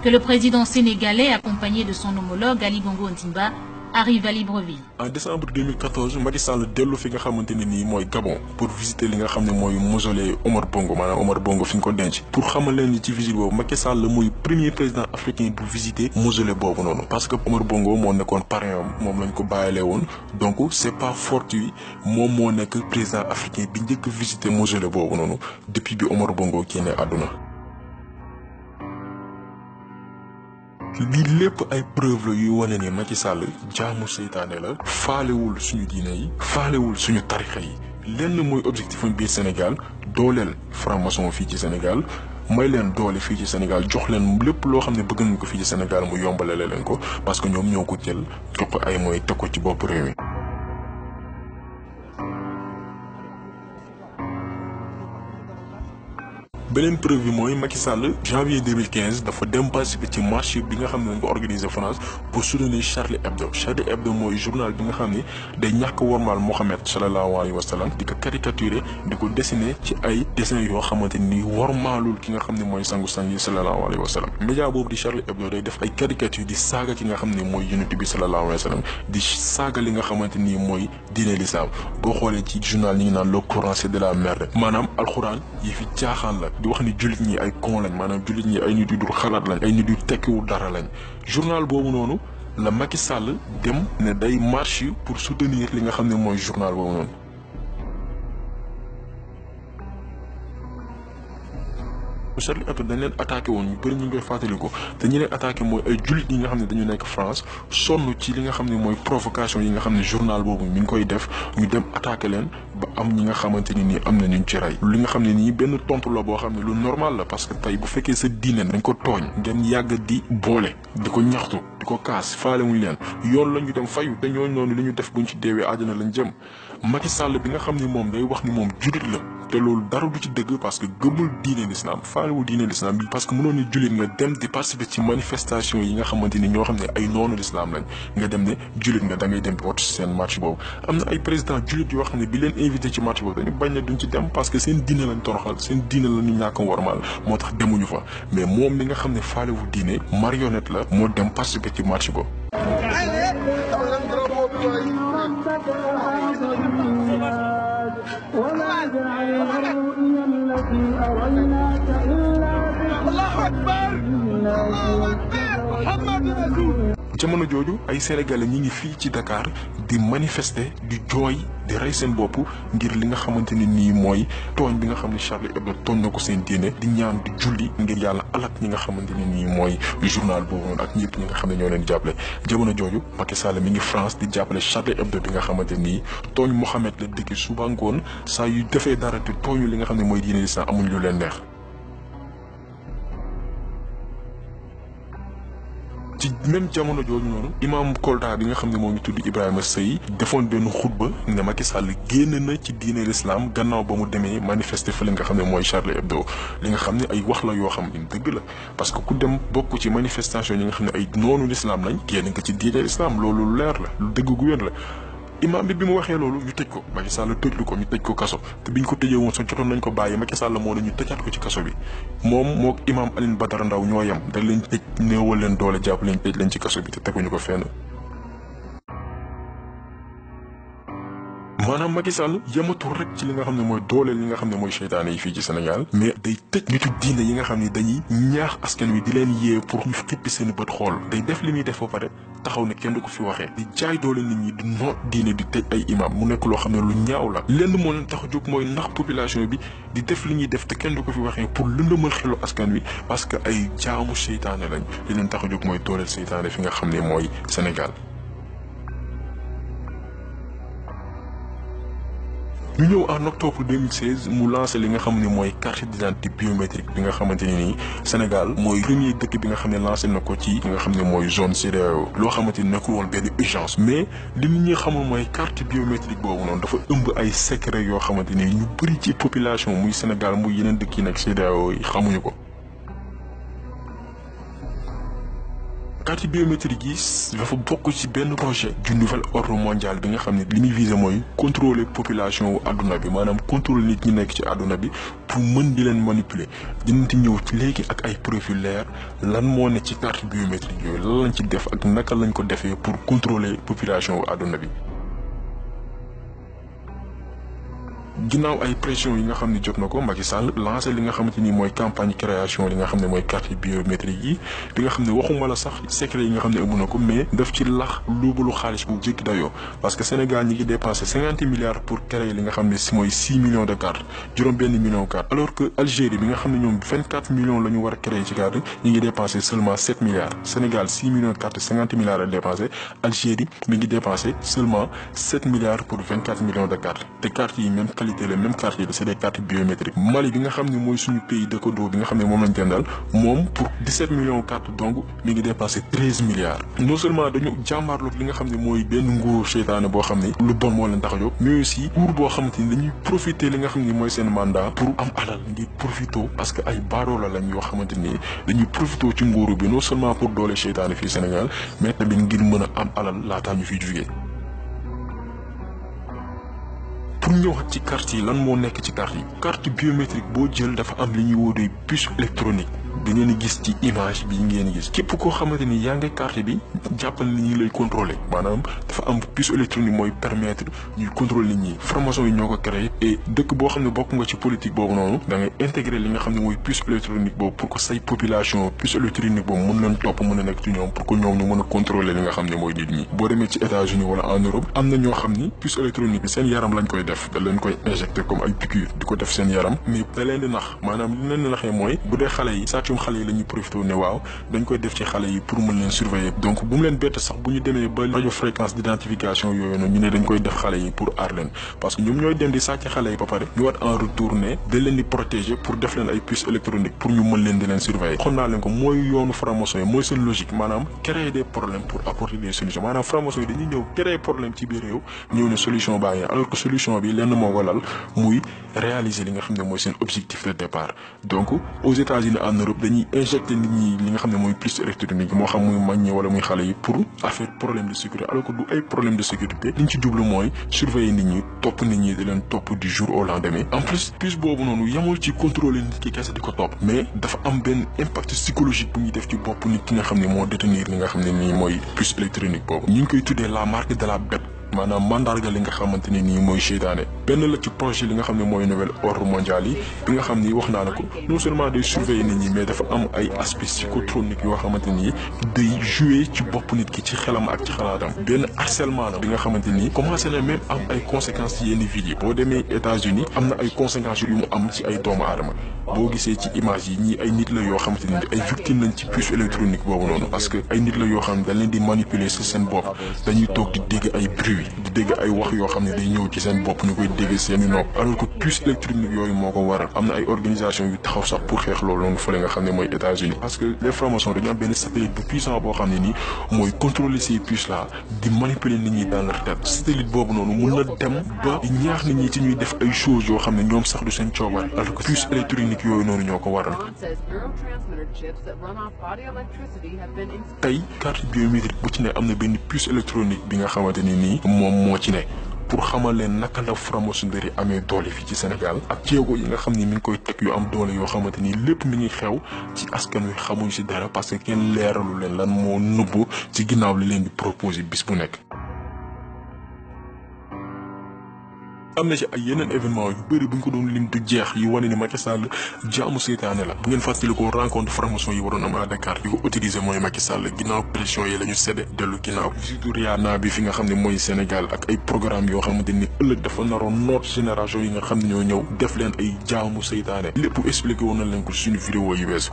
Que le président sénégalais accompagné de son homologue Ali Bongo Ondimba arrive à Libreville. En décembre 2014 Macky Sall dellu fi nga xamante ne nii mooy Gabon pour visiter li nga xam ne mooy mausolée Omar Bongo maanaam Omar Bongo fi ñu ko denc pour xamal leen ni ci visite boobu Macky Sall mooy premier président africain bu visiter mausolée boobu noonu parce que Omar Bongo moo nekkoon parrain moom lañ ko bàyyilee woon donc c'est pas fortuit moom moo nekk président africain bi njëkk visiter mausolée boobu noonu depuis bi Omar Bongo génne àdduna. lii lépp ay preuve la yuy wane ni Macky Sall jaamu seytaane la faalewul suñu diine yi faalewul suñu tarixa yi lenn mooy objectif am biir Sénégal dooleel franc-maçon fii ci Sénégal may leen doole fii ci Sénégal jox leen lépp loo xam ne bëgg nañ ko fii ci Sénégal mu yombalale leen ko parce que ñoom ñoo ko jël jox ko ay mooy teg ko ci bopp réew mi. beneen preuve bi mooy Macky Sall janvier 2015 dafa dem participer ci marche bi nga xam ne dañ ko organiser France pour soutenir Charlie Hebdo. Charlie Hebdo mooy journal bi nga xam ne day ñàkk wormaal Mohamed sallallahu alayhi wa sallam di ko caricaturer di ko dessiner ci ay dessins yoo xamante ni wormaalul ki nga xam ne mooy sangu-sang yi sallallahu alayhi wa sallam. média boobu di Charlie Hebdo day def ay caricature di saaga ki nga xam ne mooy yonent bi sallallahu alayhi wa sallam di saaga li nga xamante ni mooy diine l'islam boo xoolee ci journal ñi ngi naan le Coran c'est de la merde maanaam alxuraan yi fi caaxaan la. di wax ni jullit ñi ay con lañ maanaam jullit ñi ay nit yu dul xalaat lañ ay nit yu tekkiwul dara lañ journal boobu noonu la Macky Sall dem ne day marche pour soutenir li nga xam ne mooy journal boobu noonu. Charlie Hebdo dañ leen attaqué woon ñu bëri ñu ngi koy fàttali ko te ñi leen attaqué mooy ay jullit yi nga xam ne dañu nekk France sonn ci li nga xam ne mooy provocation yi nga xam ne journal boobu mi ngi koy def ñu dem attaqué leen ba am ñi nga xamante ni nii am na ñu ci rey li nga xam ne nii benn tontu la boo xam ne lu normal la parce que tey bu fekkee sa diine dañ ko tooñ ngeen yàgg di boole di ko ñaxtu di ko kaas faale muñ leen yoon la ñu dem fayu te ñooñu noonu li ñu def buñ ci deewee àjjana lañ jëm Macky Sall bi nga xam ne moom day wax ni moom jullit la te loolu dara du ci dëgg parce que gëmul diine l'islam faalewul diine l'islam bi parce que mënoon ni jullit nga dem di participer ci manifestation yi nga xamante ni ñoo xam ne ay noonu l'islam lañ nga dem ne jullit nga da ngay dem di woote seen marche boobu. am na ay président jullit yoo xam ne bi leen invité ci marche boobu dañu bañ ne duñ ci dem parce que seen diine lañ toroxal seen diine la ñu ñàkk a wormaal moo tax demuñu fa mais moom mi nga xam ne faalewul diine marionnette la moo dem participer ci marche boobu. jamono jooju ay sénégalais ñi ngi fii ci Dakar di manifester di jooy di rey seen bopp ngir li nga xamante ne nii mooy tooñ bi nga xam ne Charlie Hebdo tooñ na ko seen diine di ñaan di julli ngir yàlla alak ñi nga xamante ne nii mooy journal boobu noonu ak ñëpp ñi nga xam ne ñoo leen jàppale. jamono jooju Macky Sall mi ngi France di jàppale Charlie Hebdo bi nga xamante nii tooñ Mohamed la dëkk suba ngoon saa yu defee dara te tooñu li nga xam ne mooy diine l'islam amuñ lu leen neex. ci même jamono jooju noonu imam Kolda bi nga xam ne moo ngi tudd Ibrahima Seye defoon benn xutba ne Macky Sall génn na ci diine l'islam gannaaw ba mu demee manifester fa li nga xam ne mooy Charlie Hebdo li nga xam ne ay wax la yoo xam ne dëgg la parce que ku dem bokk ci manifestation yi nga xam ne ay noonu l'islam lañ génn nga ci diine l'islam loolu lu leer la lu dëgg gu wér la. imam bi mu waxee loolu ñu tëj ko Macky Sall tëjlu ko ñu tëj ko kaso te biñ ko tëjee woon sax jotoon nañ ko bàyyi Macky Sall moo ne ñu tëjaat ko ci kaso bi moom mook imam Alioune Badara Ndao ñoo yem dañ leen tëj néewal leen doole jàpp leen tëj leen ci kaso bi te teguñu ko fenn. maanaam Macky Sall yematul rek ci li nga xam ne mooy dooleel li nga xam ne mooy seytaane yi fii ci Sénégal mais day tëj nitu diine yi nga xam ne dañuy ñaax askan wi di leen yee pour ñu xippi seen bët xool day def li muy def ba pare taxaw ne kenn du ko fi waxee di jaay doole nit ñi di noot diine di tëj ay imam mu nekk loo xam ne lu ñaaw la lenn moo leen tax a jóg mooy nax population bi di def li ñuy def te kenn du ko fi waxee pour lëndëmal xelu askan wi parce que ay jaamu seytaane lañ li leen tax a jóg mooy dooleel seytaane fi nga xam ne mooy Sénégal. ñu ñëw en octobre 2016 mu lancé li nga xam ne mooy carte d'identité biométrique bi nga xamante ne nii Sénégal mooy premier dëkk bi nga xam ne lancé na ko ci li nga xam ne mooy zone CEDEAO loo xamante ni nekkul woon benn urgence mais li nit ñi xamul mooy carte biométrique boobu noonu dafa ëmb ay secret yoo xamante ni ñu bëri ci population muy Sénégal muy yeneen dëkk yi nag CEDEAO yi xamuñu ko. carte biométrique yi dafa bokk ci benn projet du nouvel ordre mondial bi nga xam ne li muy visé mooy contrôler population wu àdduna bi maanaam contrôler nit ñi nekk ci àdduna bi pour mën di leen manipuler dinañ ci ñëw ci léegi ak ay profil leer lan moo ne ci carte biométrique yooyu lan lañ ci def ak naka lañ ko defee pour contrôler population wu àdduna bi. ginnaaw ay pression yi nga xam ne jot na ko Macky Sall lancé li nga xamante ni mooy campagne création li nga xam ne mooy carte biométrique yi bi nga xam ne waxuma la sax secret yi nga xam ne ëmb na ko mais daf ci lax luubalu xaalis bu jéggi dayoo parce que Sénégal ñi ngi dépensé 50 milliards pour créer li nga xam ne si mooy 6 millions de cartes juróom benn million carte alors que Algérie bi nga xam ne ñoom 24 millions la ñu war a créer ci carte ñi ngi dépensé seulement 7 milliards Sénégal 6 millions de cartes 50 milliards la dépensé Algérie mi ngi dépensé seulement 7 milliards pour 24 millions de cartes te cartes yi même les mêmes cartes yi c'est des cartes biométriques Mali bi nga xam ne mooy suñu pays dëkkandoo bi nga xam ne moom lañ dendal moom pour 17 millions de cartes donc mi ngi dépassé 13 milliards non seulement dañu jàmbaarloog li nga xam ne mooy benn nguur seytaane boo xam ne lu bon moo leen tax a jóg mais aussi nguur boo xamante ni dañuy profiter li nga xam ne mooy seen mandat pour am alal ngir profito parce que ay baadoola lañ yoo xamante ni dañuy profito ci nguuru bi non seulement pour doole seytaane fii Sénégal mais tamit ngir mën a am alal laataa ñu fiy jugee. pour ñëwaat ci carte yi lan moo nekk ci carte yi carte biométrique boo jël dafa am li ñuy woowee puce électronique da ngeen gis ci image bi ngeen gis képp koo xamante ni yaa ngi carte bi jàppal ni ñi lay contrôler maanaam dafa am puce électronique mooy permettre ñuy contrôler nit ñi formation yi ñoo ko créé et dëkk boo xam ne bokk nga ci politique boobu noonu da ngay intégrer li nga xam ne mooy puce électronique boobu pour que say population puce électronique boobu mën leen topp mën a nekk ci ñoom pour que ñoom ñu mën a contrôler li nga xam ne mooy nit ñi boo demee ci États-Unis wala en Europe am na ñoo xam ni puce électronique bi seen yaram lañ koy def da leen koy injecté comme ay piqûre di ko def seen yaram mais da leen di nax maanaam li leen di naxee mooy bu dee xale yi sàccum xale yi la ñuy profité ne waaw dañ koy def ci xale yi pour mën leen surveiller donc bu mu leen bett sax bu ñu demee ba rajo fréquence d'identification yooyu noonu ñu ne dañ koy def xale yi pour aar leen parce que ñoom ñooy dem di sàcc xale yi ba pare ñu war en retour ne dañ leen di protéger pour def leen ay puces électroniques pour ñu mën leen di leen surveiller xon naa leen ko mooy yoonu franc-maçon yi mooy seen logique maanaam créer des problèmes pour apporter des solutions maanaam franc-maçon yi dañuy ñëw créer problème ci biir réew ñëw ne solution baa ngi alors que solution bi lenn moo walal muy réaliser li nga xam ne mooy seen objectif de départ donc aux États-Unis en Europe dañuy injecter nit ñi li nga xam ne mooy puce électronique moo xam muy mag ñi wala muy xale yi pour affaire problème de sécurité alors que du ay problème de sécurité liñ ci jublu mooy surveiller nit ñi topp nit ñi di leen topp du jour au lendemain en plus puce boobu noonu yamul ci contrôler nit ki kese di ko topp mais dafa am benn impact psychologique bu ñuy def ci bopp nit ki nga xam ne moo détenir li nga xam ne nii mooy puce électronique boobu ñu ngi koy tuddee la marque de la bête maanaam mandarga li nga xamante ne nii mooy seytaane benn la ci projet li nga xam ne mooy nouvel ordre mondial yi bi nga xam ni wax naa la ko non seulement day surveiller nit ñi mais dafa am ay aspects psychotroniques yoo xamante ni day jouer ci bopp nit ki ci xelam ak ci xalaatam benn harcèlement la bi nga xamante ni commencé na même am ay conséquences ci yenn villes yi boo demee États-Unis am na ay conséquences yu mu am ci ay doomu aadama boo gisee ci image yi ñii ay nit la yoo xamante ni ay victimes lañ ci puce électronique boobu noonu parce que ay nit la yoo xam ne dañ leen di manipuler ci seen bopp dañuy toog di dégg ay bruit di dégg ay wax yoo xam ne day ñëw ci seen bopp ñu koy dégg seeni nopp alors que puce électronique yooyu moo ko waral am na ay organisation yu taxaw sax pour xeex loolu noonu fële nga xam ne mooy États-Unis parce que les francs-maçons dañu am benn satellite bu puissant boo xam ne nii mooy contrôler ces puces là di manipuler nit ñi dans leur tête satellite boobu noonu mun na dem ba ñaax nit ñi ci ñuy def ay choses yoo xam ne ñoom sax du seen coobar alors que puce électronique yooyu noonu ñoo ko waral tey carte biométrique bu ci ne am na benn puce électronique bi nga xamante ni nii moom moo ci ne pour xamal leen naka la franc-maçonnerie amee doole fii ci Sénégal ak jéego yi nga xam ni mi ngi koy teg yu am doole yoo xamante ni lépp mi ngi xew ci askan wi xamuñ ci dara parce que kenn leeralu leen lan moo nëbbu ci ginnaaw li leen di proposer bis bu nekk. am na ci ay yeneen événement yu bëri bu ñu ko doon lim du jeex yi wane ni Macky Sall jaamu seytaane la bu ngeen fàttali ko rencontre franc-maçon yi waroon am à Dakar yi ko autorisé mooy Macky Sall ginnaaw pression yi la ñu séddee dellu ginnaaw surtout Rihanna bi fi nga xam ne mooy Sénégal ak ay programme yoo xamante ni ëllëg dafa naroon notre génération yi nga xam ne ñoo ñëw def leen ay jaamu seytaane lépp expliqué woon na leen ko suñu vidéo yu weesu.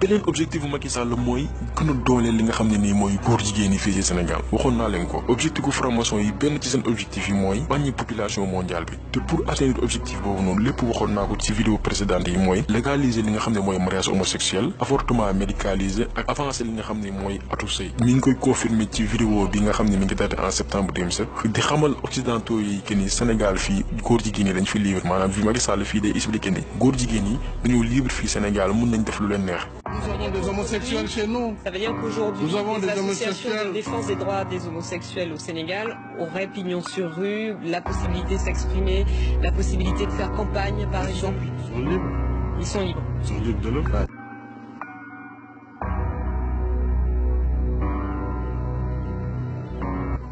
beneen objectif bu Macky Sall mooy gën a dooleel li nga xam ne nii mooy góor jigéen yi fii ci Sénégal waxoon naa leen ko objectif bu franc-maçon yi benn ci seen objectif yi mooy wàññi population mondiale bi te pour atteindre objectif boobu noonu lépp waxoon naa ko ci vidéo précédente yi mooy légaliser li nga xam ne mooy mariage homosexuel avortement médicalisé ak avancer li nga xam ne mooy atu sëy mi ngi koy confirmer ci vidéo bi nga xam ne mi ngi daté en septembre 2007 di xamal occidentaux yi que ni Sénégal fii góor jigéen yi dañ fi libre maanaam fi Macky Sall fii day expliqué ni góor jigéen yi dañoo libre fii Sénégal mun nañ def lu leen neex. Nous avons des homosexuels chez nous. Ça veut dire qu'aujourd'hui, Nous avons les des associations homosexuels. de défense des droits des homosexuels au Sénégal auraient pignon sur rue, la possibilité de s'exprimer, la possibilité de faire campagne, par exemple. Ils sont libres. Ils sont libres. Ils sont libres de le faire.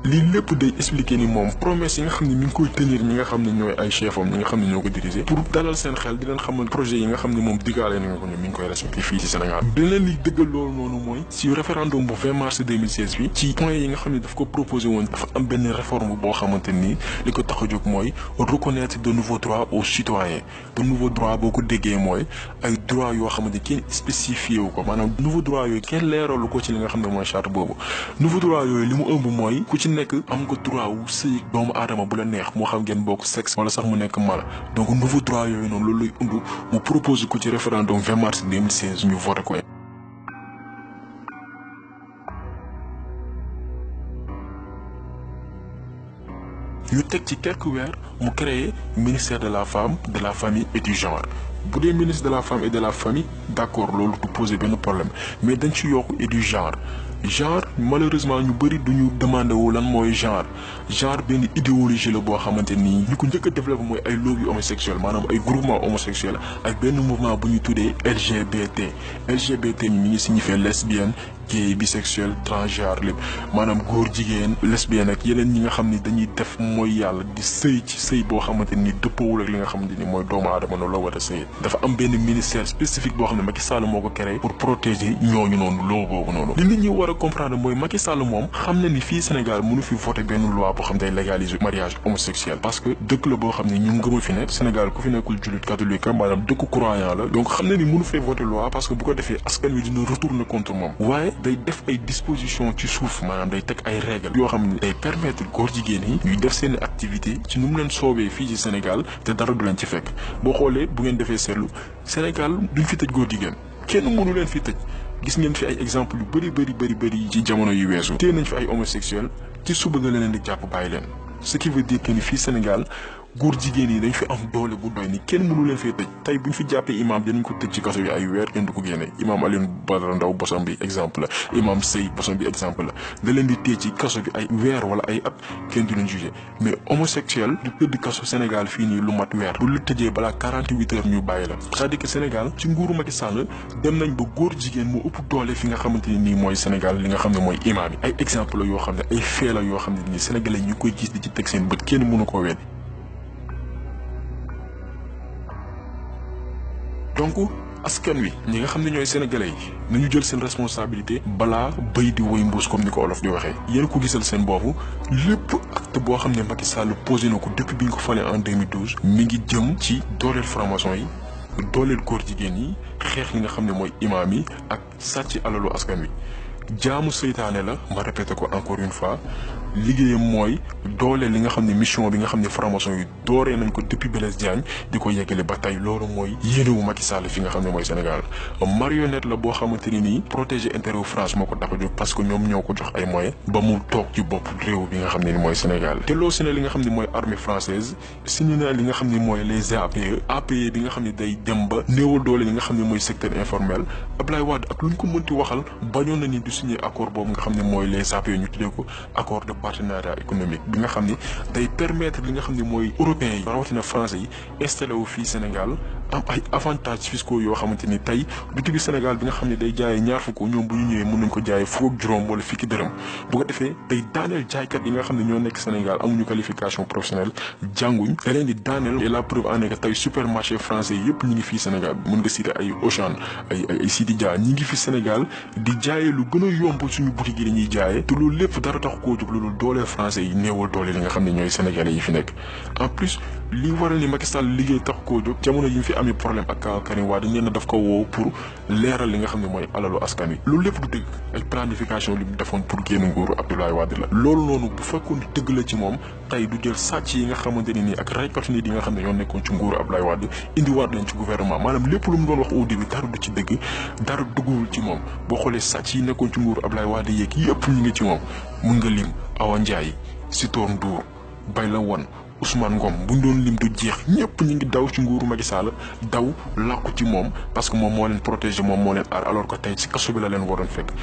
lii lépp day expliquer ni moom promesse yi nga xam ne mi ngi koy tenir ñi nga xam ne ñooy ay chefam ñi nga xam ne ñoo ko diriger pour dalal seen xel di leen xamal projet yi nga xam ne moom diggaale na nga ko ne mi ngi koy respecté fii ci Sénégal dina li dëggal loolu noonu mooy ci référendum bu 20 mars 2016 bi ci point yi nga xam ne daf ko proposé woon dafa am benn réforme boo xamante ni li ko tax a jóg mooy reconnaître de nouveaux droits aux citoyens de nouveaux droits boo ko déggee mooy ay droits yoo xamante kenn spécifié wu ko maanaam nouveaux droits yooyu kenn leeralu ko ci li nga xam ne mooy charte boobu nouveaux droits yooyu li mu ëmb mooy ku ci nekk am nga droit wu sëy doomu aadama bu la neex moo xam ngeen bokk sexe wala sax mu nekk mala donc nouveau droit yooyu noonu loolu lay undu mu propose ko ci référendum 20 mars 2016 ñu voté ko. ñu teg ci quelques weer mu créé ministère de la femme de la famille et du genre bu dee ministre de la femme et de la famille d'accord loolu du poser benn problème mais dañ ci yokk et du genre malheureusement ñu bëri duñu demandé wu lan mooy genre benn idéologie la boo xamante nii ñu ko njëkk a développé mooy ay lobby homosexuel maanaam ay groupement homosexuel ak benn mouvement bu ñu tuddee LGBT mi ngi signifié lesbienne gay bisexuel transgenre lépp maanaam góor jigéen lesbienne ak yeneen ñi nga xam ni dañuy def mooy yàlla di sëy ci sëy boo xamante ni dëppoowul ak li nga xamante ni mooy doomu aadama noonu la war a sëy dafa am benn ministère spécifique boo xam ne Macky Sall moo ko créé pour protéger ñooñu noonu loo boobu noonu li nit ñi war a comprendre mooy Macky Sall moom xam na ni fii Sénégal mënu fi voter benn loi boo xam day légaliser mariage homosexuel parce que dëkk la boo xam ne ñu ngëma fi nekk Sénégal ku fi nekkul jullit catholique maanaam dëkku croyant la donc xam na ni mënu fee voter loi parce que bu ko defee askan wi dina retourner contre moom waaye day def ay dispositions ci suuf maanaam day teg ay règles yoo xam ne day permettre góor jigéen yi ñuy def seen activité ci nu mu leen soobee fii ci Sénégal te dara du leen ci fekk boo xoolee bu ngeen defee seetlu Sénégal duñ fi tëj góor jigéen kenn mënu leen fi tëj gis ngeen fi ay exemple yu bëri ci jamono yu weesu téye nañ fi ay homosexuels ci suba nga leen di jàpp bàyyi leen ce qui veut dire que ni fii Sénégal góor jigéen yi dañ fi am doole bu doy ni kenn mënu leen fee tëj tey buñ fi jàppee imam dinañ ko tëj ci kaso bi ay weer kenn du ko génne imam Alioune Badara Ndao bosam bi exemple la imam Sey bosam bi exemple la da leen di téye ci kaso bi ay weer wala ay at kenn du leen jugé mais homosexuel du tëdd kaso Sénégal fii nii lu mat weer bu lu tëjee balaa 48 heures ñu bàyyi la c'est-à-dire que Sénégal ci nguuru Macky Sall dem nañ ba góor jigéen moo ëpp doole fi nga xamante ni nii mooy Sénégal li nga xam ne mooy imam yi ay exemple la yoo xam ne ay fee la yoo xam ne nii sénégalais ñu koy gis di ci teg seen bët kenn mënu koo weddi donc askan wi ñi nga xam ne ñooy sénégalais yi nañu jël seen responsabilité balaa béy di woy mbuus comme ni ko olof di waxee yéen ko gisal seen boobu lépp acte boo xam ne Macky Sall posé na ko depuis bi ñu ko falee en 2012 mi ngi jëm ci dooleel franc-maçon yi dooleel góor jigéen yi xeex li nga xam ne mooy imaam yi ak sàcc alalu askan wi jaamu seytaane la ma répété ko encore une fois liggéeyam mooy dooleel li nga xam ne mission bi nga xam ne franc-maçon yi dooree nañ ko depuis Blaise Diagne di ko yeggale ba tey loolu mooy yéenewu Macky Sall fi nga xam ne mooy Sénégal marionnette la boo xamante ni nii protéger intérêt France moo ko tax a jóg parce que ñoom ñoo ko jox ay moyens ba mu toog ci bopp réew bi nga xam ne ni mooy Sénégal te loo si ne li nga xam ne mooy armée française signé na li nga xam ne mooy les APE bi nga xam ne day dem ba néewal doole li nga xam ne mooy secteur informel Abdoulaye Wade ak lu ñu ko mënti waxal bañoon na ni du signé accord boobu nga xam ne mooy les APE ñu tuddee ko accord de partenariat économique bi nga xam ni day permettre li nga xam ne mooy européens yi rawatina français yi installé wu fii Sénégal am ay avantages fiscaux yoo xamante ni tey bitig Sénégal bi nga xam ne day jaayee ñaar fukk ñoom bu ñu ñëwee mën nañ ko jaayee fukk ak juróom wala fukki dërëm bu ko defee day daaneel jaaykat yi nga xam ne ñoo nekk Sénégal amuñu qualification professionnelle jànguñ da leen di daaneel et la preuve en est que tey supermarché français yëpp ñi ngi fii Sénégal mën nga citer ay Auchan ay Sidi Dia ñi ngi fi Sénégal di jaayee lu gën a yomb suñu boutique yi dañuy jaayee te loolu lépp dara tax koo jóg loolu dooleel français yi néewal doole li nga xam ne ñooy sénégalais yi fi nekk en plus li waral ni Macky Sall liggéey tax koo jóg jamono yi mu fi amee problème ak Karim Wade dañ leen daf ko woo pour leeral li nga xam ne mooy alalu askan wi loolu lépp du dëgg ay planification li mu defoon pour génn nguuru Abdoulaye Wade la loolu noonu bu fekkoon dëgg la ci moom tey du jël sàcc yi nga xamante ni nii ak raykatu nit yi nga xam ne ñoo nekkoon ci nguuru Abdoulaye Wade indiwaat leen ci gouvernement maanaam lépp lu mu doon wax au début dara du ci dëgg dara dugguwul ci moom boo xoolee sàcc yi nekkoon ci nguuru Abdoulaye Wade yeeg yëpp ñu ngi ci moom mun nga lim Awa Ndiaye Sitor Ndour Bayla Wane Ousmane Ngom buñ doon lim du jeex ñëpp ñu ngi daw ci nguuru Macky Sall daw làqu ci moom parce que moom moo leen protéger moom moo leen aar alors que tey ci kaso bi la leen waroon fekk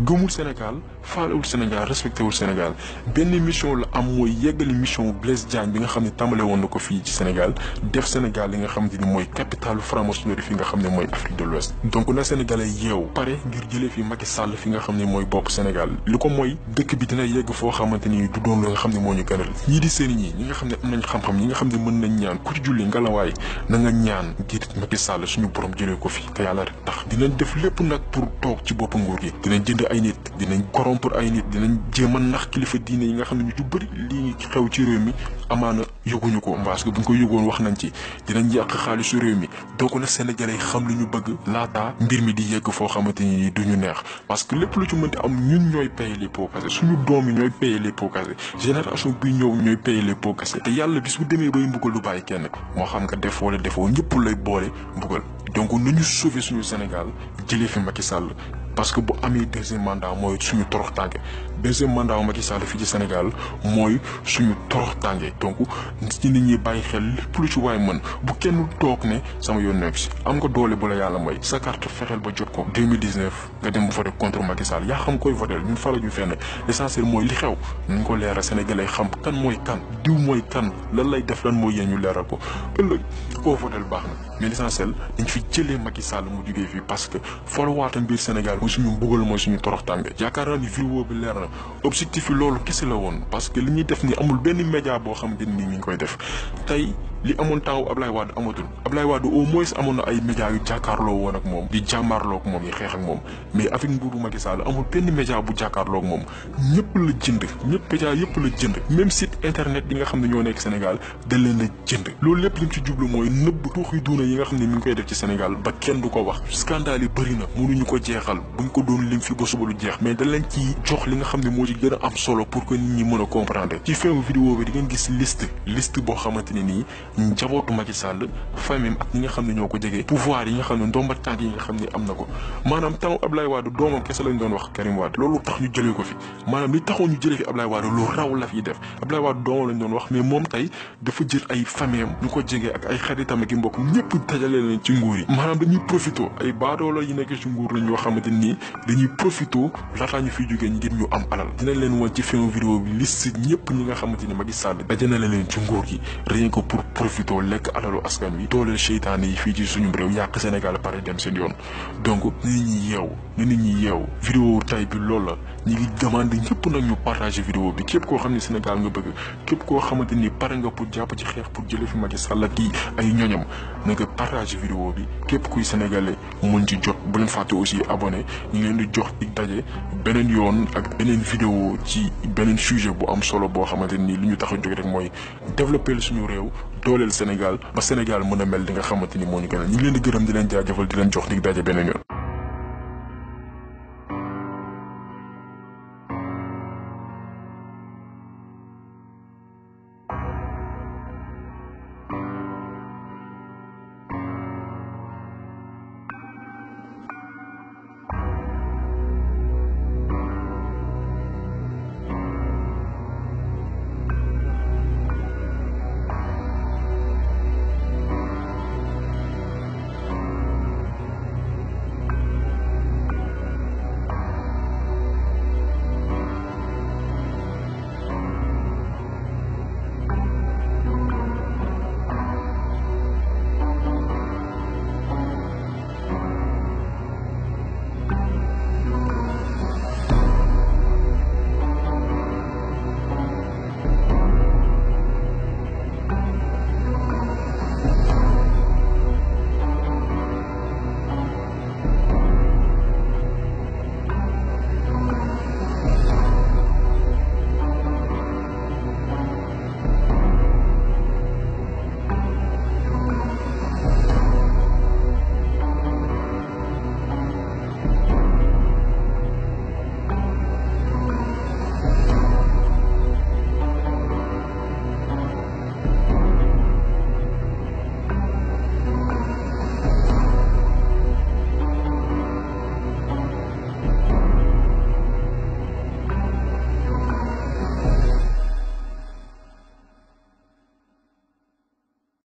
gëmul Sénégal faalewul Sénégal respecté wul Sénégal benn mission la am mooy yeggali mission Blaise Diagne bi nga xam ne tàmbale woon na ko fii ci Sénégal def Sénégal li nga xam ne mooy capitalu franc-maçonnerie fi nga xam ne mooy Afrique de l'Ouest donc na Sénégalais yeew pare ngir jëlee fi Macky Sall fi nga xam ne mooy bopp Sénégal li ko mooy dëkk bi dina yegg foo xamante ni du doon lu nga xam ne moo ñu gënal ñii di sëriñ yi ñi nga xam ne am nañ xam-xam ñi nga xam ne mën nañ ñaan ku ci julli ngalawaay na nga ñaan ngir Macky Sall suñu borom jëlee ko fi te yàlla rek tax dinañ def lépp nag pour toog ci bopp nguur gi dinañ jënd ay nit dinañ corrompre ay nit dinañ jéem a nax kilifa diine yi nga xam ne ñu ci bëri lii xew ci réew mi amaana yëguñu ko parce que buñ ko yëgoon wax nañ ci dinañ yàq xaalisu réew mi donc nag Sénégalais xam li ñu bëgg laata mbir mi di yegg foo xamante ni du ñu neex parce que lépp lu ci mënti am ñun ñooy payer les pots cassés suñu doom yi ñooy payer les pots cassés génération bi ñëw ñooy payer les pots cassés te yàlla bis bu demee bay mbugal du bàyyi kenn moo xam nga def wala defoo ñëpp lay boole mbugal donc nañu sauver suñu Sénégal jëlee fi Macky Sall parce que bu amee deuxième mandat mooy suñu torox tànge deuxième mandat wu Macky Sall fii ci Sénégal mooy suñu torox tànge donc ci nit ñi bàyyi xel lépp lu ci waay mën bu kenn toog ne sama yoon nekk si am nga doole bu la yàlla may sa carte fexeel ba jot ko 2019 nga dem bu voté contre Macky Sall yaa xam koy voté ñun fara ju fenn l'essentiel mooy li xew nañ ko leeral Sénégalais xam kan mooy kan diw mooy kan lan lay def lan mooy yéen ñu leeral ko ëllëg koo voté baax na mais l'essentiel dañ fi jëlee Macky Sall mu jugee fii parce que folowaatam biir Sénégal suñu mbugal mooy suñu toroxtànge. yaakaar naa ni vidéo bi leer na objectif yi loolu kese la woon parce que li ñuy def ni amul benn média boo xamante ni mi ngi koy def tey li amoon temps Ablaye Wade amatul Ablaye Wade au moins amoon na ay médias yu jàkkaarloo woon ak moom di jàmmaarloo ak moom yi xeex ak moom mais avec nguuru Macky Sall amul benn média bu jàkkaarloo ak moom ñëpp la jënd ñëpp média yëpp la jënd même site internet yi nga xam ne ñoo nekk Sénégal da leen la jënd loolu lépp li mu ci jublu mooy nëbb tuuxi duuna yi nga xam ne mi ngi koy def ci Sénégal ba kenn du ko wax scandale yi bëri na mënuñu ko jeexal buñ ko doon lim fi ba suba lu jeex mais da leen ci jox li nga xam ne moo ci gën a am solo pour que nit ñi mën a comprendre ci fin vidéo bi di ngeen gis liste boo xamante ne nii njabootu Macky Sall famille ak ñi nga xam ne ñoo ko jege pouvoir yi nga xam ne ndomba tànk yi nga xam ne am na ko maanaam temps Ablaye Wade doomam kese lañ doon wax Karim Wade loolu tax ñu jëlee ko fi maanaam li taxoon ñu jëlee fi Ablaye Wade lu raw la fi def Ablaye Wade doomam lañ doon wax mais moom tey dafa jël ay famille am ñu ko jege ak ay xaritam ak i mbokk ñëpp dajale leen ci nguur yi maanaam dañuy profité ay baadoola yi nekk ci nguur lañ yoo xamante nii dañuy profité laataa ñu fiy jógee ngir ñu am alal dinañ leen woon ci fin vidéo bi liste ñëpp ñi nga xamante ni Macky Sall dajale na leen ci nguur gi rien que pour profité lekk alalu askan wi dooleel seytaane yi fii ci suñu réew yàq Sénégal pare dem seen yoon donc nit ñi yeewu vidéo tay bi loolu la ñi ngi demandé ñëpp nag ñu partager vidéo bi képp koo xam ne Sénégal nga bëgg képp koo xamante ni pare nga pour jàpp ci xeex pour jële fi Macky Sall ak ay ñoñam na nga partager vidéo bi képp kuy sénégalais mun ci jot bu leen fàtte aussi abonné ñu ngi leen di jox dig daje beneen yoon ak beneen vidéo ci beneen sujet bu am solo boo xamante ni li ñu tax a jóg rek mooy développer suñu réew dooleel Sénégal ba Sénégal mën a mel li nga xamante ni moo ñu gën a ñu ngi leen di gërëm di leen jaajëfal di leen jox dig daje beneen yoon